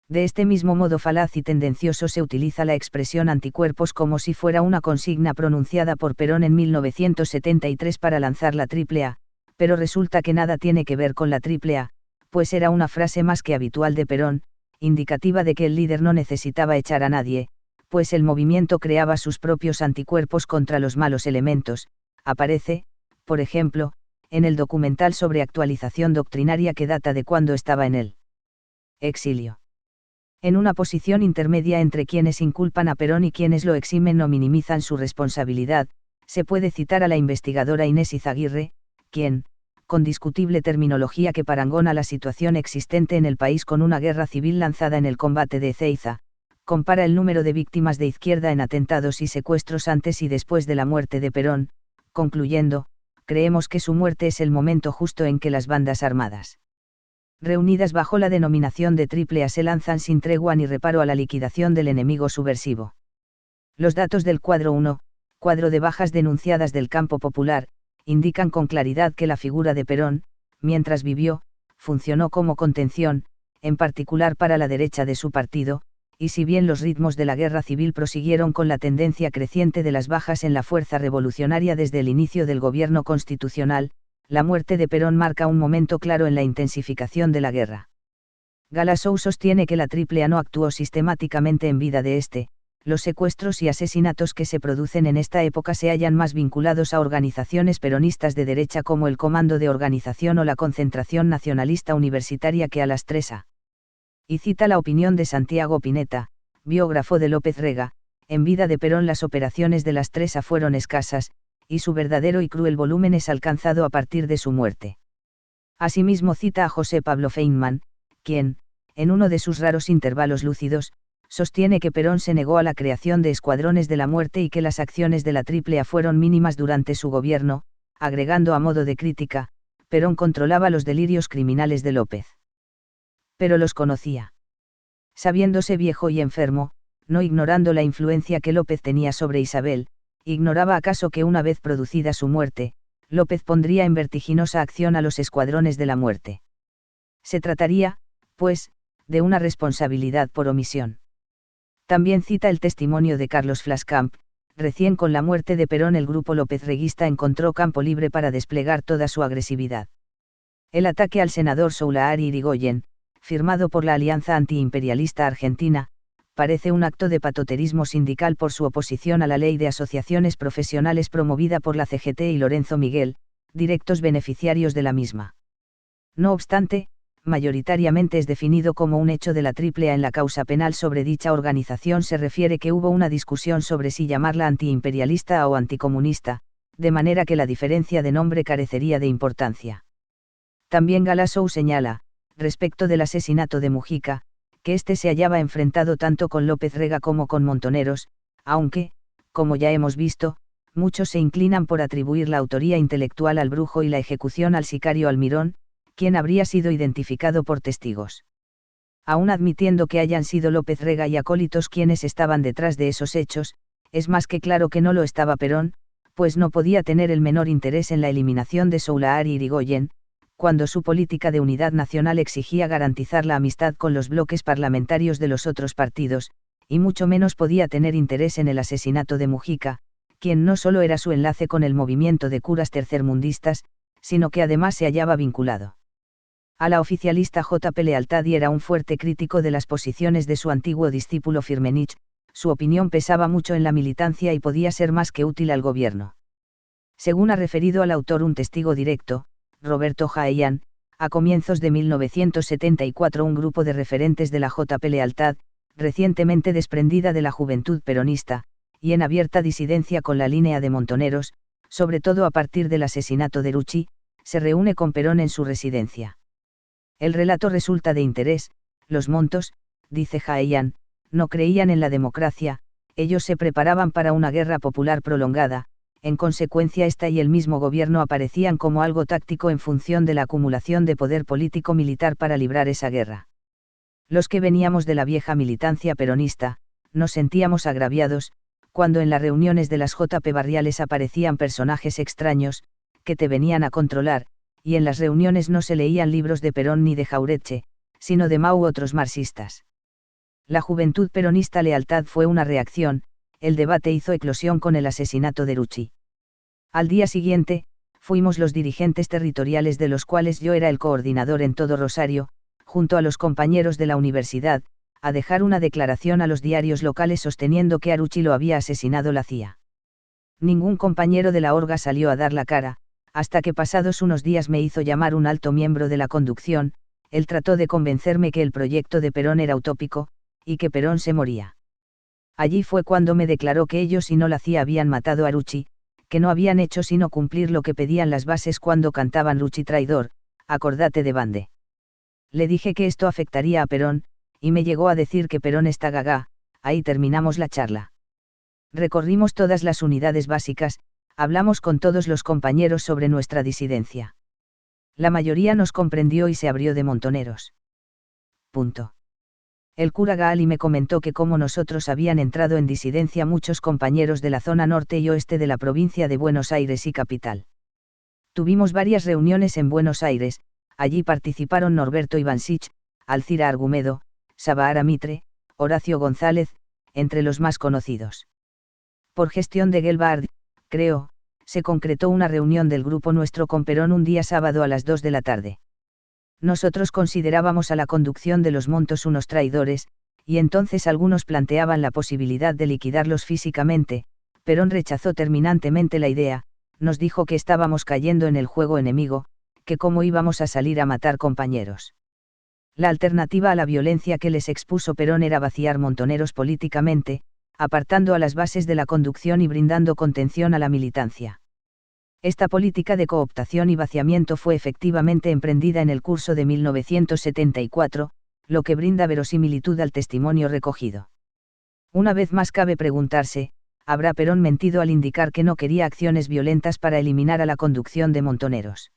De este mismo modo falaz y tendencioso se utiliza la expresión anticuerpos como si fuera una consigna pronunciada por Perón en 1973 para lanzar la AAA, pero resulta que nada tiene que ver con la AAA, pues era una frase más que habitual de Perón, indicativa de que el líder no necesitaba echar a nadie, pues el movimiento creaba sus propios anticuerpos contra los malos elementos. Aparece, por ejemplo, en el documental sobre actualización doctrinaria que data de cuando estaba en el exilio. En una posición intermedia entre quienes inculpan a Perón y quienes lo eximen o minimizan su responsabilidad, se puede citar a la investigadora Inés Izaguirre, quien, con discutible terminología que parangona la situación existente en el país con una guerra civil lanzada en el combate de Ezeiza, compara el número de víctimas de izquierda en atentados y secuestros antes y después de la muerte de Perón, concluyendo, creemos que su muerte es el momento justo en que las bandas armadas, reunidas bajo la denominación de AAA, se lanzan sin tregua ni reparo a la liquidación del enemigo subversivo. Los datos del cuadro 1, cuadro de bajas denunciadas del campo popular, indican con claridad que la figura de Perón, mientras vivió, funcionó como contención, en particular para la derecha de su partido, y si bien los ritmos de la guerra civil prosiguieron con la tendencia creciente de las bajas en la fuerza revolucionaria desde el inicio del gobierno constitucional, la muerte de Perón marca un momento claro en la intensificación de la guerra. Galasou sostiene que la AAA no actuó sistemáticamente en vida de este. Los secuestros y asesinatos que se producen en esta época se hallan más vinculados a organizaciones peronistas de derecha como el Comando de Organización o la Concentración Nacionalista Universitaria que a las 3A. Y cita la opinión de Santiago Pineta, biógrafo de López Rega: en vida de Perón las operaciones de las 3A fueron escasas, y su verdadero y cruel volumen es alcanzado a partir de su muerte. Asimismo cita a José Pablo Feynman, quien, en uno de sus raros intervalos lúcidos, sostiene que Perón se negó a la creación de escuadrones de la muerte y que las acciones de la AAA fueron mínimas durante su gobierno, agregando a modo de crítica: Perón controlaba los delirios criminales de López. Pero los conocía. Sabiéndose viejo y enfermo, no ignorando la influencia que López tenía sobre Isabel, ¿ignoraba acaso que una vez producida su muerte, López pondría en vertiginosa acción a los escuadrones de la muerte? Se trataría, pues, de una responsabilidad por omisión. También cita el testimonio de Carlos Flascamp: recién con la muerte de Perón el grupo lópez-reguista encontró campo libre para desplegar toda su agresividad. El ataque al senador Soulaari Irigoyen, firmado por la Alianza Antiimperialista Argentina, parece un acto de patoterismo sindical por su oposición a la ley de asociaciones profesionales promovida por la CGT y Lorenzo Miguel, directos beneficiarios de la misma. No obstante, mayoritariamente es definido como un hecho de la AAA. En la causa penal sobre dicha organización se refiere que hubo una discusión sobre si llamarla antiimperialista o anticomunista, de manera que la diferencia de nombre carecería de importancia. También Galasou señala, respecto del asesinato de Mujica, que éste se hallaba enfrentado tanto con López Rega como con Montoneros, aunque, como ya hemos visto, muchos se inclinan por atribuir la autoría intelectual al brujo y la ejecución al sicario Almirón, quien habría sido identificado por testigos. Aún admitiendo que hayan sido López Rega y acólitos quienes estaban detrás de esos hechos, es más que claro que no lo estaba Perón, pues no podía tener el menor interés en la eliminación de Soulaari Irigoyen, cuando su política de unidad nacional exigía garantizar la amistad con los bloques parlamentarios de los otros partidos, y mucho menos podía tener interés en el asesinato de Mujica, quien no solo era su enlace con el movimiento de curas tercermundistas, sino que además se hallaba vinculado a la oficialista J.P. Lealtad y era un fuerte crítico de las posiciones de su antiguo discípulo Firmenich. Su opinión pesaba mucho en la militancia y podía ser más que útil al gobierno. Según ha referido al autor un testigo directo, Roberto Jaellán, a comienzos de 1974 un grupo de referentes de la J.P. Lealtad, recientemente desprendida de la juventud peronista, y en abierta disidencia con la línea de Montoneros, sobre todo a partir del asesinato de Rucci, se reúne con Perón en su residencia. El relato resulta de interés: los Montos, dice Jaellán, no creían en la democracia, ellos se preparaban para una guerra popular prolongada, en consecuencia esta y el mismo gobierno aparecían como algo táctico en función de la acumulación de poder político-militar para librar esa guerra. Los que veníamos de la vieja militancia peronista, nos sentíamos agraviados, cuando en las reuniones de las JP barriales aparecían personajes extraños, que te venían a controlar, y en las reuniones no se leían libros de Perón ni de Jauretche, sino de Mao u otros marxistas. La juventud peronista Lealtad fue una reacción, el debate hizo eclosión con el asesinato de Rucci. Al día siguiente, fuimos los dirigentes territoriales de los cuales yo era el coordinador en todo Rosario, junto a los compañeros de la universidad, a dejar una declaración a los diarios locales sosteniendo que a Rucci lo había asesinado la CIA. Ningún compañero de la orga salió a dar la cara, hasta que pasados unos días me hizo llamar un alto miembro de la conducción. Él trató de convencerme que el proyecto de Perón era utópico, y que Perón se moría. Allí fue cuando me declaró que ellos y no la CIA habían matado a Rucci, que no habían hecho sino cumplir lo que pedían las bases cuando cantaban Ruchi traidor, acordate de Bande. Le dije que esto afectaría a Perón, y me llegó a decir que Perón está gaga. Ahí terminamos la charla. Recorrimos todas las unidades básicas, hablamos con todos los compañeros sobre nuestra disidencia. La mayoría nos comprendió y se abrió de montoneros. Punto. El cura Gaali me comentó que como nosotros habían entrado en disidencia muchos compañeros de la zona norte y oeste de la provincia de Buenos Aires y capital. Tuvimos varias reuniones en Buenos Aires, allí participaron Norberto Ivansich, Alcira Argumedo, Sabahara Mitre, Horacio González, entre los más conocidos. Por gestión de Gelbard, creo, se concretó una reunión del grupo nuestro con Perón un día sábado a las 2 de la tarde. Nosotros considerábamos a la conducción de los Montos unos traidores, y entonces algunos planteaban la posibilidad de liquidarlos físicamente. Perón rechazó terminantemente la idea, nos dijo que estábamos cayendo en el juego enemigo, que cómo íbamos a salir a matar compañeros. La alternativa a la violencia que les expuso Perón era vaciar Montoneros políticamente, apartando a las bases de la conducción y brindando contención a la militancia. Esta política de cooptación y vaciamiento fue efectivamente emprendida en el curso de 1974, lo que brinda verosimilitud al testimonio recogido. Una vez más cabe preguntarse, ¿habrá Perón mentido al indicar que no quería acciones violentas para eliminar a la conducción de Montoneros?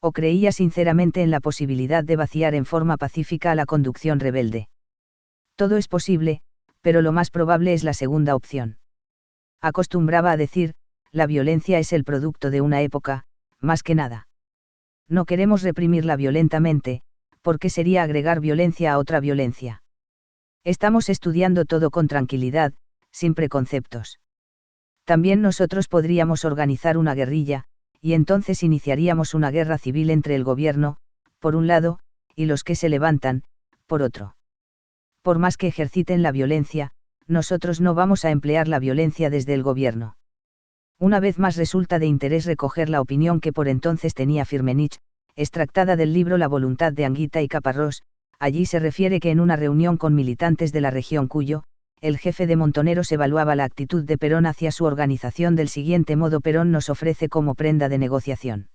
¿O creía sinceramente en la posibilidad de vaciar en forma pacífica a la conducción rebelde? Todo es posible, pero lo más probable es la segunda opción. Acostumbraba a decir, la violencia es el producto de una época, más que nada. No queremos reprimirla violentamente, porque sería agregar violencia a otra violencia. Estamos estudiando todo con tranquilidad, sin preconceptos. También nosotros podríamos organizar una guerrilla, y entonces iniciaríamos una guerra civil entre el gobierno, por un lado, y los que se levantan, por otro. Por más que ejerciten la violencia, nosotros no vamos a emplear la violencia desde el gobierno. Una vez más resulta de interés recoger la opinión que por entonces tenía Firmenich, extractada del libro La voluntad de Anguita y Caparrós. Allí se refiere que en una reunión con militantes de la región Cuyo, el jefe de Montoneros evaluaba la actitud de Perón hacia su organización del siguiente modo: Perón nos ofrece como prenda de negociación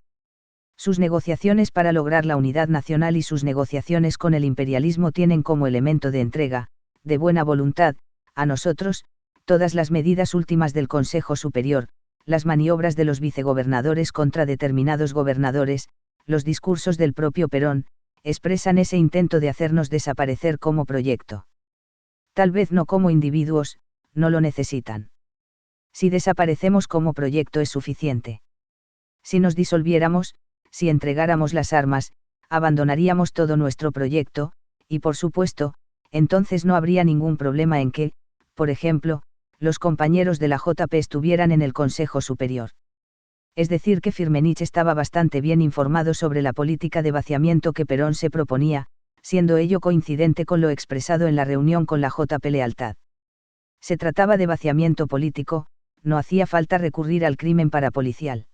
sus negociaciones para lograr la unidad nacional y sus negociaciones con el imperialismo tienen como elemento de entrega, de buena voluntad, a nosotros, todas las medidas últimas del Consejo Superior, las maniobras de los vicegobernadores contra determinados gobernadores, los discursos del propio Perón, expresan ese intento de hacernos desaparecer como proyecto. Tal vez no como individuos, no lo necesitan. Si desaparecemos como proyecto es suficiente. Si nos disolviéramos, si entregáramos las armas, abandonaríamos todo nuestro proyecto, y por supuesto, entonces no habría ningún problema en que, por ejemplo, los compañeros de la JP estuvieran en el Consejo Superior. Es decir que Firmenich estaba bastante bien informado sobre la política de vaciamiento que Perón se proponía, siendo ello coincidente con lo expresado en la reunión con la JP Lealtad. Se trataba de vaciamiento político, no hacía falta recurrir al crimen parapolicial.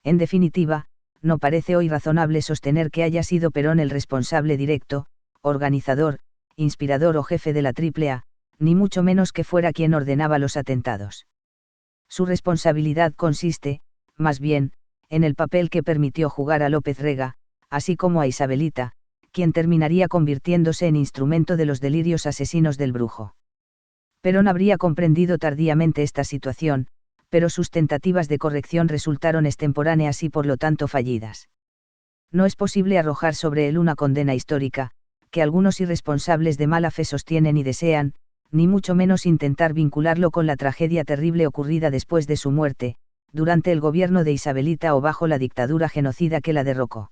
En definitiva, no parece hoy razonable sostener que haya sido Perón el responsable directo, organizador, inspirador o jefe de la AAA, ni mucho menos que fuera quien ordenaba los atentados. Su responsabilidad consiste, más bien, en el papel que permitió jugar a López Rega, así como a Isabelita, quien terminaría convirtiéndose en instrumento de los delirios asesinos del Brujo. Perón habría comprendido tardíamente esta situación, pero sus tentativas de corrección resultaron extemporáneas y por lo tanto fallidas. No es posible arrojar sobre él una condena histórica, que algunos irresponsables de mala fe sostienen y desean, ni mucho menos intentar vincularlo con la tragedia terrible ocurrida después de su muerte, durante el gobierno de Isabelita o bajo la dictadura genocida que la derrocó.